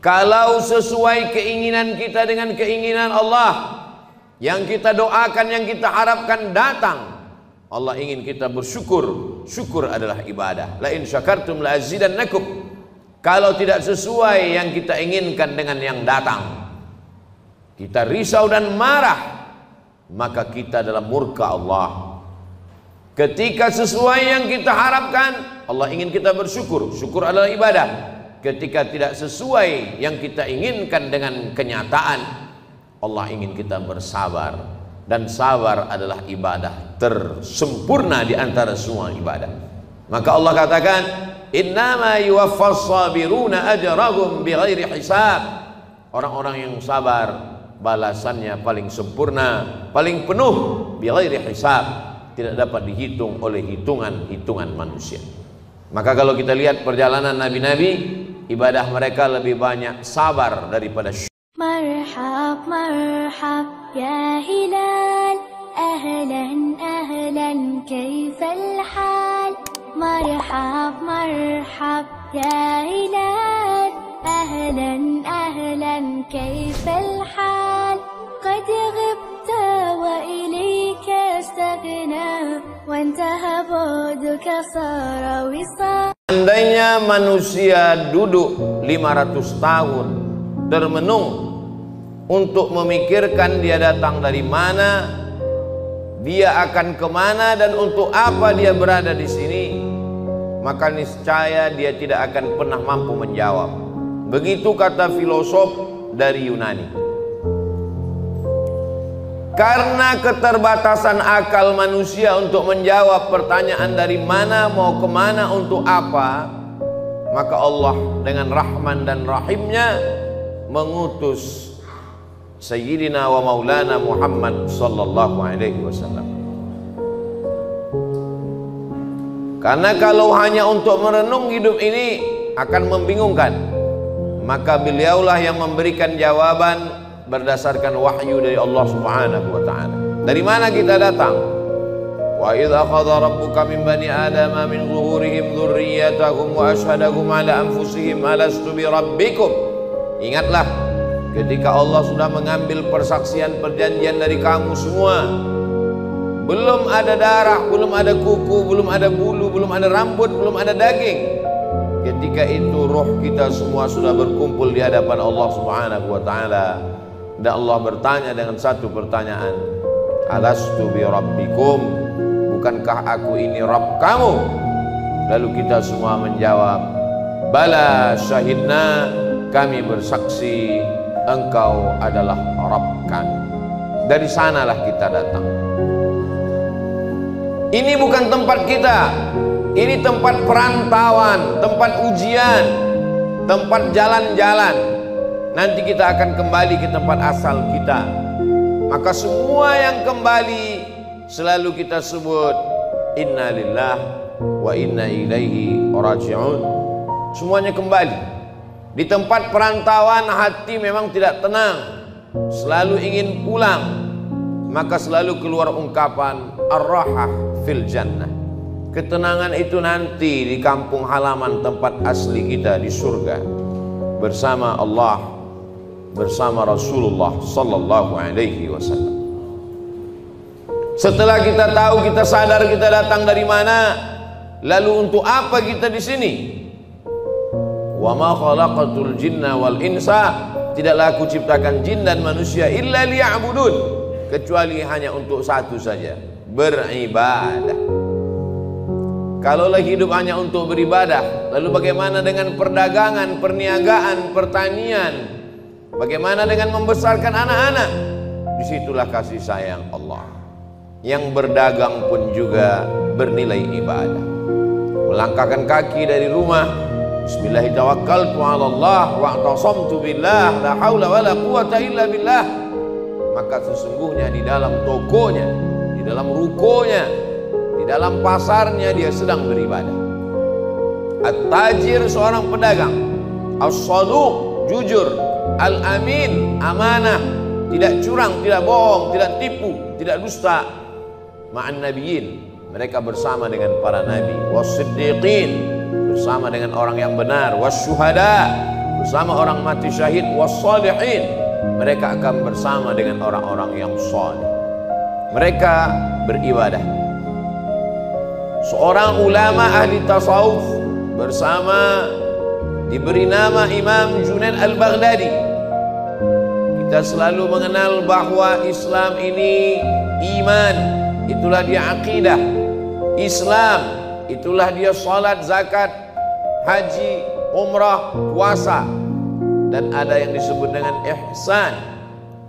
Kalau sesuai keinginan kita dengan keinginan Allah, yang kita doakan, yang kita harapkan datang, Allah ingin kita bersyukur. Syukur adalah ibadah. La in syakartum la azidannakum. Kalau tidak sesuai yang kita inginkan dengan yang datang, kita risau dan marah, maka kita dalam murka Allah. Ketika sesuai yang kita harapkan, Allah ingin kita bersyukur. Syukur adalah ibadah. Ketika tidak sesuai yang kita inginkan dengan kenyataan, Allah ingin kita bersabar. Dan sabar adalah ibadah tersempurna di antara semua ibadah. Maka Allah katakan, innama yuwaffas sabiruna ajrahum bighairi hisab. Orang-orang yang sabar balasannya paling sempurna, paling penuh, bighairi hisab, tidak dapat dihitung oleh hitungan manusia. Maka kalau kita lihat perjalanan nabi-nabi, ibadah mereka lebih banyak sabar daripada marhab marhab ya hilal, ahlan ahlan kaifal hal. Marhab marhab ya hilal, ahlan ahlan kaifal hal. قد غبت وإليك استغنى وانتهى بعدك صار وصال. Andainya manusia duduk 500 tahun termenung untuk memikirkan dia datang dari mana, dia akan kemana, dan untuk apa dia berada di sini, maka niscaya dia tidak akan pernah mampu menjawab. Begitu kata filosof dari Yunani. Karena keterbatasan akal manusia untuk menjawab pertanyaan dari mana, mau kemana, untuk apa, maka Allah dengan Rahman dan Rahimnya mengutus Sayyidina wa Maulana Muhammad sallallahu alaihi wasallam. Karena kalau hanya untuk merenung hidup ini akan membingungkan, maka beliaulah yang memberikan jawaban berdasarkan wahyu dari Allah Subhanahu wa ta'ala. Dari mana kita datang? Wa idz akhadha rabbuka min bani adama min zuhurihim dzurriyyatahum wa asyhadahum ala anfusihim alastu bi rabbikum. Ingatlah ketika Allah sudah mengambil persaksian perjanjian dari kamu semua. Belum ada darah, belum ada kuku, belum ada bulu, belum ada rambut, belum ada daging. Ketika itu roh kita semua sudah berkumpul di hadapan Allah Subhanahu wa ta'ala. Dan Allah bertanya dengan satu pertanyaan, alastu bi rabbikum, bukankah aku ini Rabb kamu? Lalu kita semua menjawab, bala syahidna, kami bersaksi engkau adalah Rabb kami. Dari sanalah kita datang. Ini bukan tempat kita, ini tempat perantauan, tempat ujian, tempat jalan-jalan. Nanti kita akan kembali ke tempat asal kita. Maka semua yang kembali selalu kita sebut inna lillah wa inna ilaihi raji'un. Semuanya kembali. Di tempat perantauan hati memang tidak tenang, selalu ingin pulang. Maka selalu keluar ungkapan ar-rahah fil jannah. Ketenangan itu nanti di kampung halaman tempat asli kita di surga, bersama Allah, bersama Rasulullah sallallahu alaihi wasallam. Setelah kita tahu, kita sadar kita datang dari mana, lalu untuk apa kita di sini? Wa ma khalaqatul jinna wal insa, tidaklah aku ciptakan jin dan manusia illa liya'budun, kecuali hanya untuk satu saja, beribadah. Kalaulah hidup hanya untuk beribadah, lalu bagaimana dengan perdagangan, perniagaan, pertanian? Bagaimana dengan membesarkan anak-anak? Disitulah kasih sayang Allah. Yang berdagang pun juga bernilai ibadah. Melangkahkan kaki dari rumah, bismillahirrahmanirrahim, wa i'tasamtu billah, la haula wa la quwata illa billah. Maka sesungguhnya di dalam tokonya, di dalam rukonya, di dalam pasarnya dia sedang beribadah. At-tajir seorang pedagang, as-saduq jujur, al-amin amanah, tidak curang, tidak bohong, tidak tipu, tidak dusta. Ma'an nabiyyin, mereka bersama dengan para nabi, was-siddiqin, bersama dengan orang yang benar, was-syuhada, bersama orang mati syahid, wassalihin, mereka akan bersama dengan orang-orang yang saleh. Mereka beribadah. Seorang ulama ahli tasawuf bersama diberi nama Imam Junaid al-Baghdadi. Kita selalu mengenal bahwa Islam ini iman, itulah dia akidah. Islam, itulah dia salat, zakat, haji, umrah, puasa. Dan ada yang disebut dengan ihsan.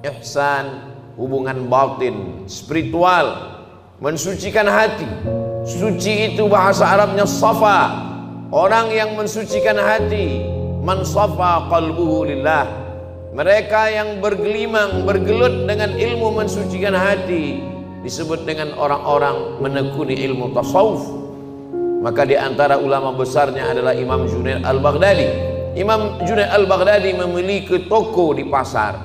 Ihsan, hubungan batin, spiritual, mensucikan hati. Suci itu bahasa Arabnya safa. Orang yang mensucikan hati, man safa qalbuhu lillah. Mereka yang bergelimang, bergelut dengan ilmu mensucikan hati disebut dengan orang-orang menekuni ilmu tasawuf. Maka di antara ulama besarnya adalah Imam Junaid al-Baghdadi. Imam Junaid al-Baghdadi memiliki toko di pasar.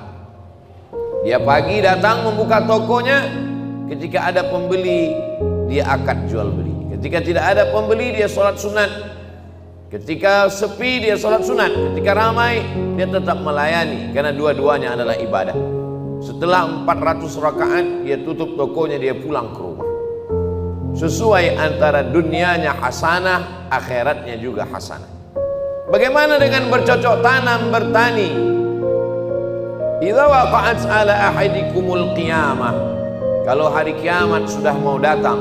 Dia pagi datang membuka tokonya, ketika ada pembeli dia akad jual beli. Ketika tidak ada pembeli dia sholat sunat. Ketika sepi dia sholat sunat. Ketika ramai dia tetap melayani, karena dua-duanya adalah ibadah. Setelah 400 rakaat dia tutup tokonya, dia pulang ke rumah. Sesuai antara dunianya hasanah, akhiratnya juga hasanah. Bagaimana dengan bercocok tanam, bertani? Idza waqa'at ala ahadikumul qiyamah, kalau hari kiamat sudah mau datang,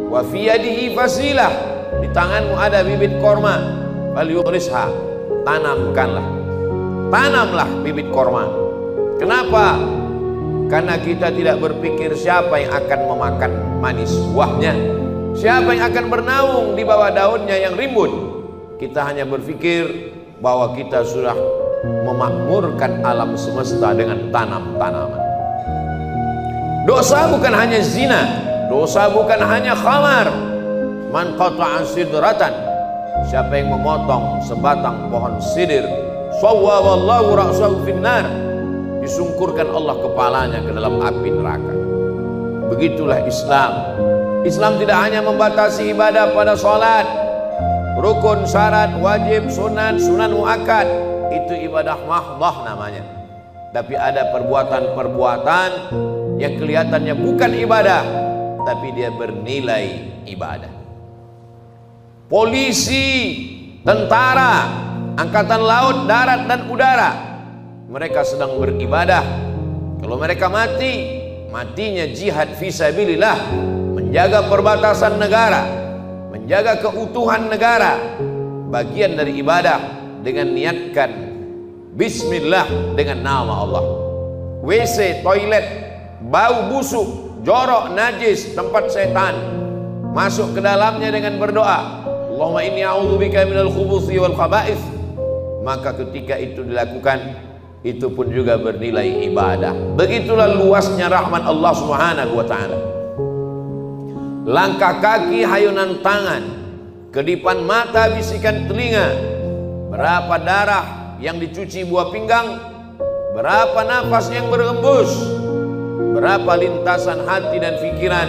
wa fi yadihi fasilah, di tanganmu ada bibit korma, fal yughrisha, tanamlah bibit korma. Kenapa? Karena kita tidak berpikir siapa yang akan memakan manis buahnya, siapa yang akan bernaung di bawah daunnya yang rimbun. Kita hanya berpikir bahwa kita sudah memakmurkan alam semesta dengan tanam-tanaman. Dosa bukan hanya zina, dosa bukan hanya khamar. Man qata'a sidratan, siapa yang memotong sebatang pohon sidir, sawwaballahu ra'sahu finnar, disungkurkan Allah kepalanya ke dalam api neraka. Begitulah Islam. Islam tidak hanya membatasi ibadah pada salat, rukun, syarat, wajib, sunat, sunan muakkad, itu ibadah mahdhah namanya. Tapi ada perbuatan-perbuatan yang kelihatannya bukan ibadah, tapi dia bernilai ibadah. Polisi, tentara, angkatan laut, darat dan udara, mereka sedang beribadah. Kalau mereka mati, matinya jihad fisabilillah, menjaga perbatasan negara, menjaga keutuhan negara, bagian dari ibadah dengan niatkan bismillah dengan nama Allah. WC, toilet, bau busuk, jorok, najis, tempat setan, masuk ke dalamnya dengan berdoa, Allahumma inni a'udzubika minal khubuthi wal khaba'ith. Maka ketika itu dilakukan, itu pun juga bernilai ibadah. Begitulah luasnya rahmat Allah Subhanahu wa ta'ala. Langkah kaki, hayunan tangan, kedipan mata, bisikan telinga, berapa darah yang dicuci buah pinggang, berapa nafas yang berhembus, berapa lintasan hati dan pikiran,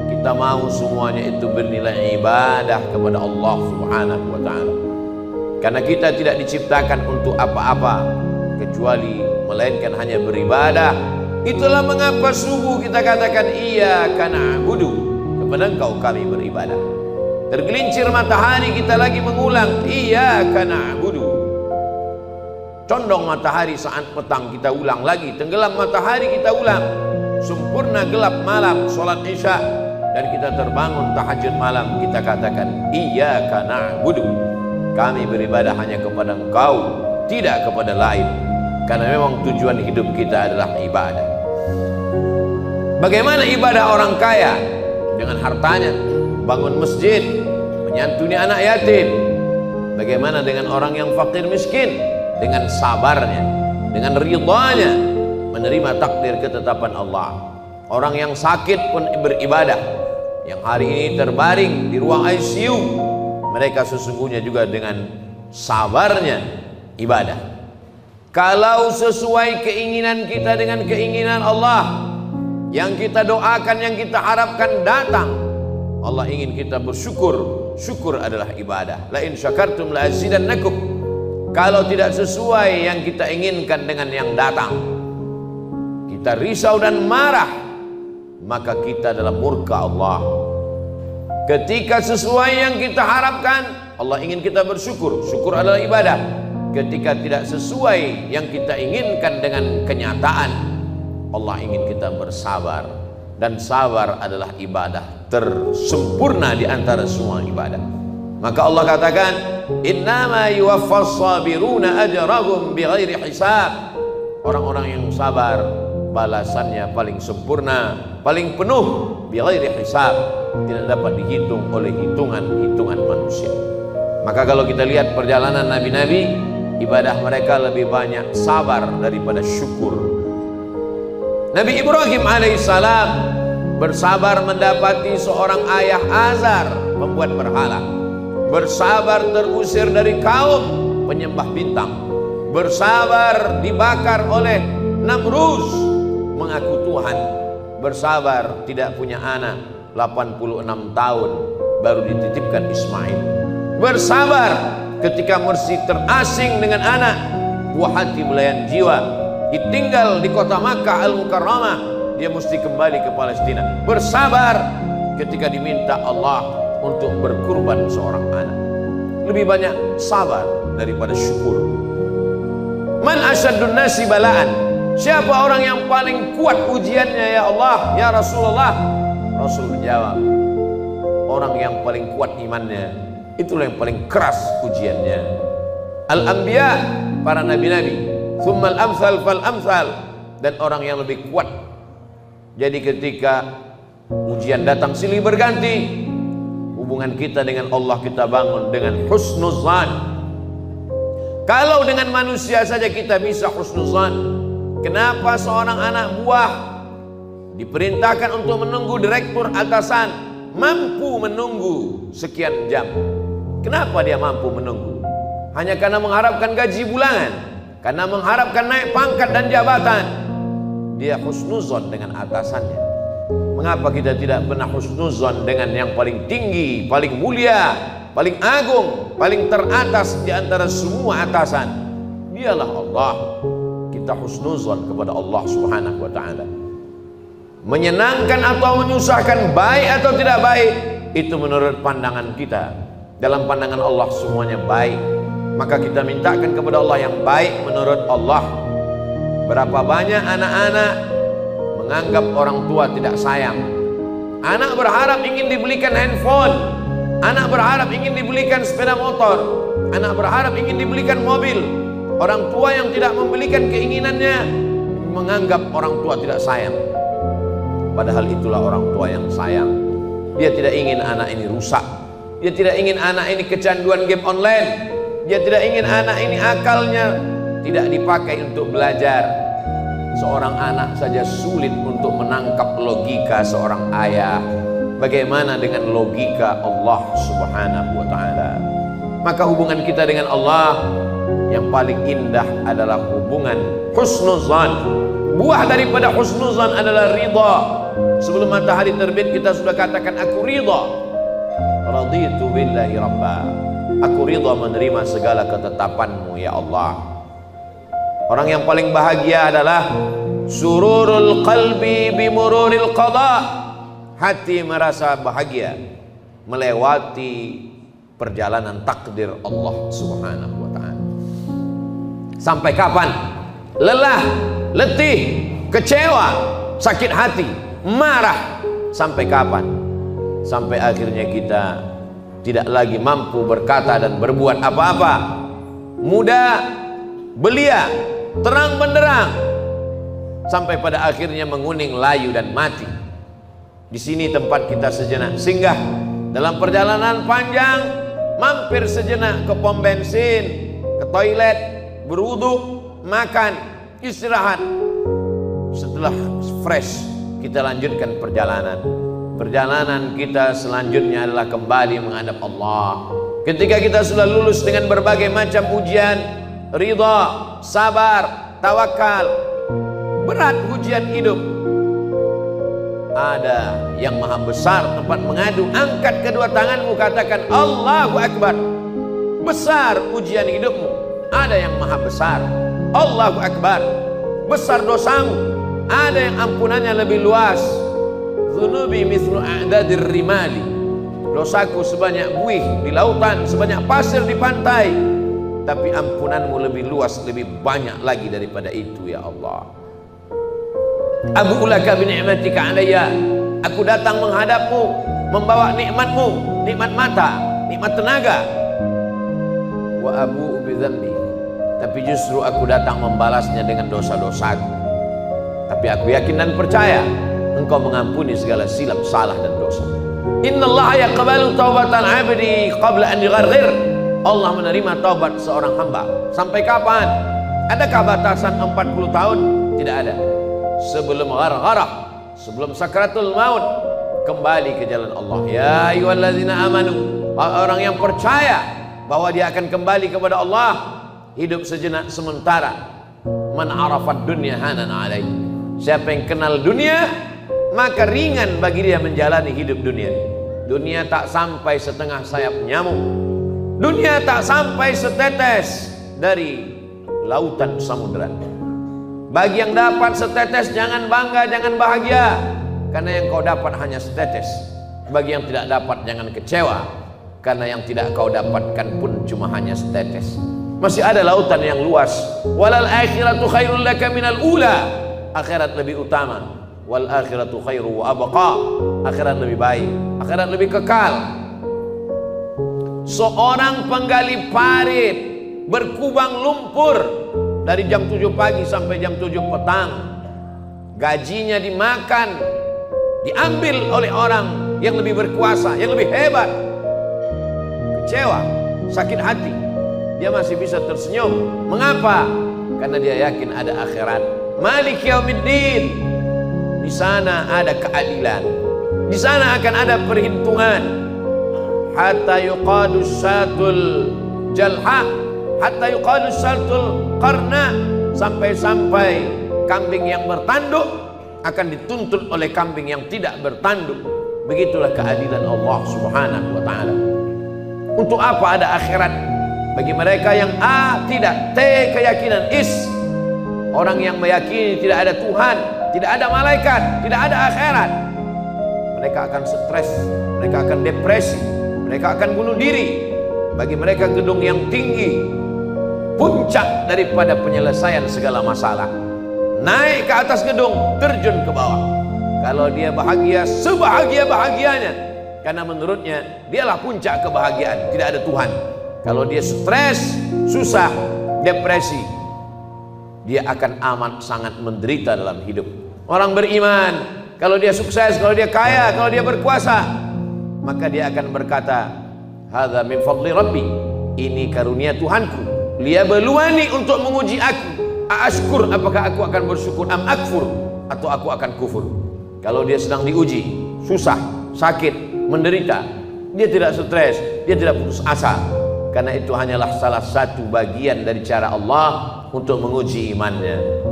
kita mau semuanya itu bernilai ibadah kepada Allah Subhanahu wa ta'ala. Karena kita tidak diciptakan untuk apa-apa kecuali melainkan hanya beribadah. Itulah mengapa subuh kita katakan iyyaka na'budu, kepada Engkau kami beribadah. Tergelincir matahari kita lagi mengulang iyyaka na'budu. Condong matahari saat petang kita ulang lagi, tenggelam matahari kita ulang, sempurna gelap malam sholat isya dan kita terbangun tahajud malam, kita katakan iyyaka na'budu, kami beribadah hanya kepada Engkau, tidak kepada lain. Karena memang tujuan hidup kita adalah ibadah. Bagaimana ibadah orang kaya? Dengan hartanya, bangun masjid, menyantuni anak yatim. Bagaimana dengan orang yang fakir miskin? Dengan sabarnya, dengan ridhanya, menerima takdir ketetapan Allah. Orang yang sakit pun beribadah. Yang hari ini terbaring di ruang ICU, mereka sesungguhnya juga dengan sabarnya ibadah. Kalau sesuai keinginan kita dengan keinginan Allah, yang kita doakan, yang kita harapkan datang, Allah ingin kita bersyukur. Syukur adalah ibadah. La in syakartum la azidannakum. Kalau tidak sesuai yang kita inginkan dengan yang datang, kita risau dan marah, maka kita dalam murka Allah. Ketika sesuai yang kita harapkan, Allah ingin kita bersyukur. Syukur adalah ibadah. Ketika tidak sesuai yang kita inginkan dengan kenyataan, Allah ingin kita bersabar. Dan sabar adalah ibadah tersempurna di antara semua ibadah. Maka Allah katakan, innama yuwaffas sabiruna ajrahum bighairi hisab. Orang-orang yang sabar balasannya paling sempurna, paling penuh, bighairi hisab, tidak dapat dihitung oleh hitungan-hitungan manusia. Maka kalau kita lihat perjalanan nabi-nabi, ibadah mereka lebih banyak sabar daripada syukur. Nabi Ibrahim alaihissalam bersabar mendapati seorang ayah Azar membuat berhala. Bersabar terusir dari kaum penyembah bintang. Bersabar dibakar oleh Namrus mengaku Tuhan. Bersabar tidak punya anak, 86 tahun baru dititipkan Ismail. Bersabar ketika mesti terasing dengan anak, buah hati belayan jiwa, ditinggal di kota Makkah Al-Mukarramah, dia mesti kembali ke Palestina. Bersabar ketika diminta Allah untuk berkurban seorang anak. Lebih banyak sabar daripada syukur. Man asyaddun nasi balaan, siapa orang yang paling kuat ujiannya ya Allah, ya Rasulullah? Rasul menjawab, orang yang paling kuat imannya, itulah yang paling keras ujiannya. Al-anbiya, para nabi-nabi, thummal amsal fal amsal, dan orang yang lebih kuat. Jadi ketika ujian datang silih berganti, hubungan kita dengan Allah kita bangun dengan husnuzan. Kalau dengan manusia saja kita bisa husnuzan, kenapa seorang anak buah diperintahkan untuk menunggu direktur atasan mampu menunggu sekian jam? Kenapa dia mampu menunggu? Hanya karena mengharapkan gaji bulanan, karena mengharapkan naik pangkat dan jabatan. Dia husnuzan dengan atasannya. Mengapa kita tidak pernah husnuzan dengan yang paling tinggi, paling mulia, paling agung, paling teratas di antara semua atasan? Dialah Allah. Kita husnuzan kepada Allah Subhanahu wa taala. Menyenangkan atau menyusahkan, baik atau tidak baik, itu menurut pandangan kita. Dalam pandangan Allah semuanya baik. Maka kita mintakan kepada Allah yang baik menurut Allah. Berapa banyak anak-anak menganggap orang tua tidak sayang. Anak berharap ingin dibelikan handphone, anak berharap ingin dibelikan sepeda motor, anak berharap ingin dibelikan mobil. Orang tua yang tidak membelikan keinginannya menganggap orang tua tidak sayang. Padahal itulah orang tua yang sayang. Dia tidak ingin anak ini rusak. Dia tidak ingin anak ini kecanduan game online. Dia tidak ingin anak ini akalnya tidak dipakai untuk belajar. Seorang anak saja sulit untuk menangkap logika seorang ayah. Bagaimana dengan logika Allah Subhanahu wa ta'ala? Maka hubungan kita dengan Allah yang paling indah adalah hubungan husnuzan. Buah daripada husnuzan adalah ridha. Sebelum matahari terbit kita sudah katakan aku ridha. Raditu billahi rabba. Aku ridha menerima segala ketetapanmu ya Allah. Orang yang paling bahagia adalah sururul qalbi bimururil qada. Hati merasa bahagia melewati perjalanan takdir Allah Subhanahu wa ta'ala. Sampai kapan? Lelah, letih, kecewa, sakit hati, marah. Sampai kapan? Sampai akhirnya kita tidak lagi mampu berkata dan berbuat apa-apa. Muda, belia, terang benderang, sampai pada akhirnya menguning, layu dan mati. Di sini tempat kita sejenak singgah dalam perjalanan panjang, mampir sejenak ke pom bensin, ke toilet, berwudu, makan, istirahat. Setelah fresh, kita lanjutkan perjalanan. Perjalanan kita selanjutnya adalah kembali menghadap Allah. Ketika kita sudah lulus dengan berbagai macam ujian, ridha, sabar, tawakal, berat ujian hidup, ada yang maha besar tempat mengadu. Angkat kedua tanganmu, katakan Allahu Akbar. Besar ujian hidupmu, ada yang maha besar. Allahu Akbar. Besar dosamu, ada yang ampunannya lebih luas. Dzunubi mithlu a'dadir rimali. Dosaku sebanyak buih di lautan, sebanyak pasir di pantai, tapi ampunanmu lebih luas, lebih banyak lagi daripada itu ya Allah. Abu'u laka bi ni'matika alayya. Aku datang menghadapmu, membawa nikmatmu, nikmat mata, nikmat tenaga. Wa abu'u bi dzambi. Tapi justru aku datang membalasnya dengan dosa-dosaku. Tapi aku yakin dan percaya Engkau mengampuni segala silap, salah dan dosa. Innallaha yaqbalu taubatal 'abdi qabla an yugharghir. Allah menerima taubat seorang hamba. Sampai kapan? Adakah batasan 40 tahun? Tidak ada. Sebelum ghargharah, sebelum sakratul maut, kembali ke jalan Allah. Ya ayyuhalladzina amanu, orang yang percaya bahwa dia akan kembali kepada Allah, hidup sejenak sementara. Man arafad dunya hanan alaihi. Siapa yang kenal dunia, maka ringan bagi dia menjalani hidup dunia. Dunia tak sampai setengah sayap nyamuk. Dunia tak sampai setetes dari lautan samudera. Bagi yang dapat setetes, jangan bangga, jangan bahagia, karena yang kau dapat hanya setetes. Bagi yang tidak dapat, jangan kecewa, karena yang tidak kau dapatkan pun cuma hanya setetes. Masih ada lautan yang luas. Walal akhiratu khairul laka minal ula. Akhirat lebih utama. Wal akhiratu khairu wa abqa. Akhirat lebih baik, akhirat lebih kekal. Seorang penggali parit berkubang lumpur dari jam 7 pagi sampai jam 7 petang, gajinya dimakan, diambil oleh orang yang lebih berkuasa, yang lebih hebat. Kecewa, sakit hati, dia masih bisa tersenyum. Mengapa? Karena dia yakin ada akhirat. Malik yaumiddin. Di sana ada keadilan, di sana akan ada perhitungan. Hatta yuqadu syatul jalha, hatta yuqadu syatul qarna, sampai-sampai kambing yang bertanduk akan dituntut oleh kambing yang tidak bertanduk. Begitulah keadilan Allah Subhanahu wa ta'ala. Untuk apa ada akhirat? Bagi mereka yang A, tidak. T, keyakinan. Is, orang yang meyakini tidak ada Tuhan, tidak ada malaikat, tidak ada akhirat, mereka akan stres, mereka akan depresi, mereka akan bunuh diri. Bagi mereka gedung yang tinggi, puncak daripada penyelesaian segala masalah. Naik ke atas gedung, terjun ke bawah. Kalau dia bahagia, sebahagia-bahagianya, karena menurutnya dialah puncak kebahagiaan, tidak ada Tuhan. Kalau dia stres, susah, depresi, dia akan amat sangat menderita dalam hidup. Orang beriman, kalau dia sukses, kalau dia kaya, kalau dia berkuasa, maka dia akan berkata, hadza min fadli rabbi, ini karunia Tuhanku, liyabluwani, untuk menguji aku. Aashkur, apakah aku akan bersyukur, am akfur, atau aku akan kufur. Kalau dia sedang diuji, susah, sakit, menderita, dia tidak stres, dia tidak putus asa, karena itu hanyalah salah satu bagian dari cara Allah untuk menguji imannya.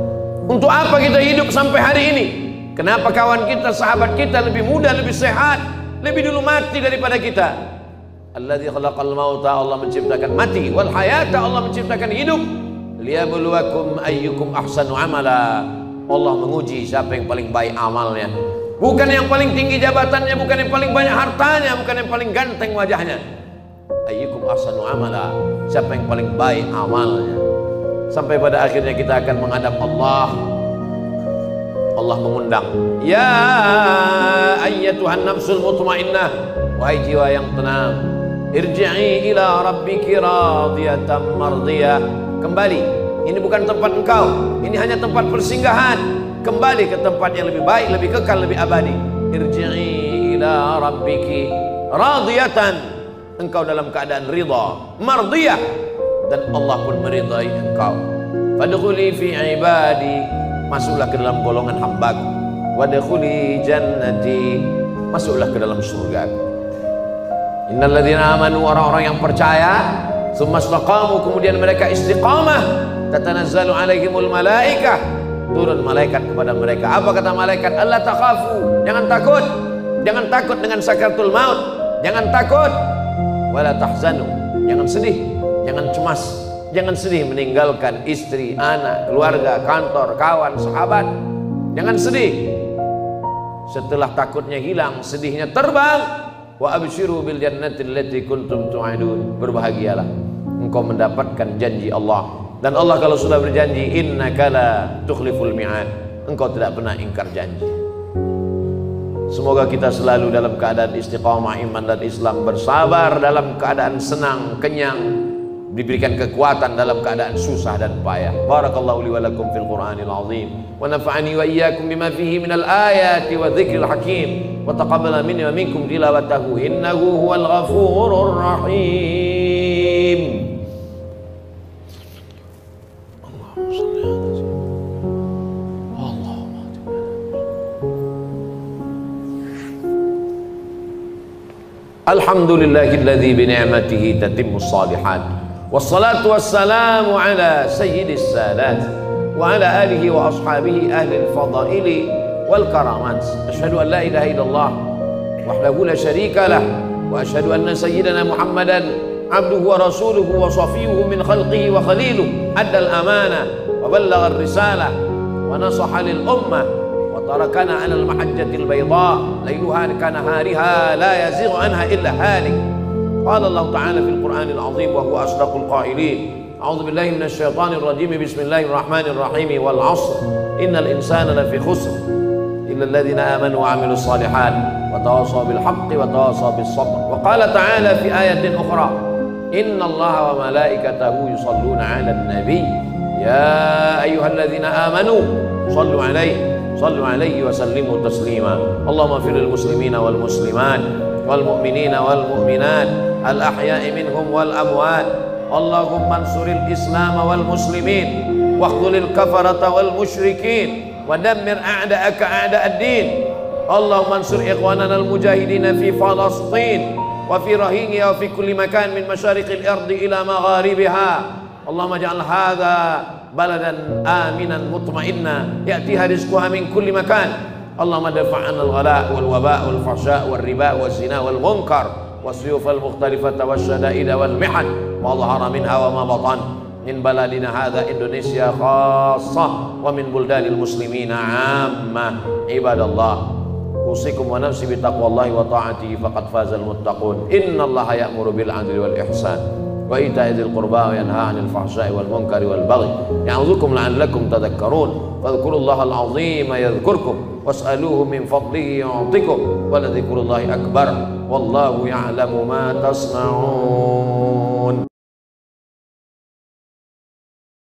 Untuk apa kita hidup sampai hari ini? Kenapa kawan kita, sahabat kita lebih muda, lebih sehat, lebih dulu mati daripada kita? Alladzi khalaqal mauta, Allah menciptakan mati, wal hayata, Allah menciptakan hidup. Liyabluwakum ayyukum ahsanu amala. Allah menguji siapa yang paling baik amalnya. Bukan yang paling tinggi jabatannya, bukan yang paling banyak hartanya, bukan yang paling ganteng wajahnya. Ayyukum ahsanu amala, siapa yang paling baik amalnya. Sampai pada akhirnya kita akan menghadap Allah. Allah mengundang, ya ayyatuhan nafsul mutmainnah, wahai jiwa yang tenang, irji'i ila rabbiki radiyatan mardiyah. Kembali, ini bukan tempat engkau, ini hanya tempat persinggahan. Kembali ke tempat yang lebih baik, lebih kekal, lebih abadi. Irji'i ila rabbiki radiyatan, engkau dalam keadaan ridha, mardiyah, dan Allah pun meridai engkau. Fadkhuli fi ibadi, masuklah ke dalam golongan hambaku. Wadkhuli jannati, masuklah ke dalam surga. Innal ladzina amanu, orang-orang yang percaya, tsumma istaqamu, kemudian mereka istiqamah, tatanazzalu alaihimul malaikah, turun malaikat kepada mereka. Apa kata malaikat? Allah takhafu, jangan takut, jangan takut dengan sakaratul maut, jangan takut. Wala tahzanu, jangan sedih, jangan cemas, Jangan sedih meninggalkan istri, anak, keluarga, kantor, kawan, sahabat. Jangan sedih. Setelah takutnya hilang, sedihnya terbang. Wa abshiru bil jannati allati kuntum tu'adun. Berbahagialah, engkau mendapatkan janji Allah. Dan Allah kalau sudah berjanji, innaka la tukhliful mi'ad, engkau tidak pernah ingkar janji. Semoga kita selalu dalam keadaan istiqamah iman dan Islam, bersabar dalam keadaan senang, kenyang, diberikan kekuatan dalam keadaan susah dan payah. Barakallahu li wa lakum fil Qur'anil azim wa nafa'ani wa iyyakum bima fihi minal ayati wa dzikril hakim wa taqabbala minni wa minkum tilawatahu innahu huwal ghafurur rahim. Alhamdulillahilladzi bi ni'matihi tatimmus shalihat. Wassalatu wassalamu ala sayyidis sadat wa ala alihi wa ashabihi ahli al-fadaili wal karamat. Asyhadu an la ilaha illallah wahdahu la syarika lah wa asyhadu anna sayyidana Muhammadan abduhu wa rasuluhu wa safiyuhu min khalqihi wa khaliluhu addal amanah wa ballagha ar-risalah wa nasaha lil ummah wa tarakana 'ala al-mahajjatil bayda layluha kanahariha la yazighu anha illa halik. قال الله تعالى في القرآن العظيم وهو أصدق القائلين أعوذ بالله من الشيطان الرجيم بسم الله الرحمن الرحيم والعصر إن الإنسان لفي خسر إلا الذين آمنوا وعملوا الصالحات وتواصوا بالحق وتواصوا بالصبر. وقال تعالى في آية أخرى إن الله وملائكته يصلون على النبي يا أيها الذين آمنوا صلوا عليه وسلموا تسليما. اللهم اغفر للمسلمين والمسلمات والمؤمنين والمؤمنات الأحياء منهم والأموات. اللهم انصر الإسلام والمسلمين واخذل الكفرة والمشركين ودمر أعداءك أعداء الدين. اللهم انصر إخواننا المجاهدين في فلسطين وفي رهينها وفي كل مكان من مشارق الأرض إلى مغاربها. اللهم اجعل هذا بلدا آمنا مطمئنا يأتيها رزقها من كل مكان. اللهم ادفع عنا الغلاء والوباء والفحشاء والربا والزنا والمنكر والسيوف المختلفة والشدائد والمحن ما ظهر منها وما بطن من بلدنا هذا إندونيسيا خاصة ومن بلدان المسلمين عامة. عباد الله أوصيكم ونفسي بتقوى الله وطاعته فقد فاز المتقون. إن الله يأمر بالعدل والإحسان وإيتاء ذي القربى وينهى عن الفحشاء والمنكر والبغي يعظكم لعلكم تذكرون. فاذكروا الله العظيم يذكركم واسألوه من فضله يعطكم ولذكر الله أكبر والله يعلم ما تصنعون.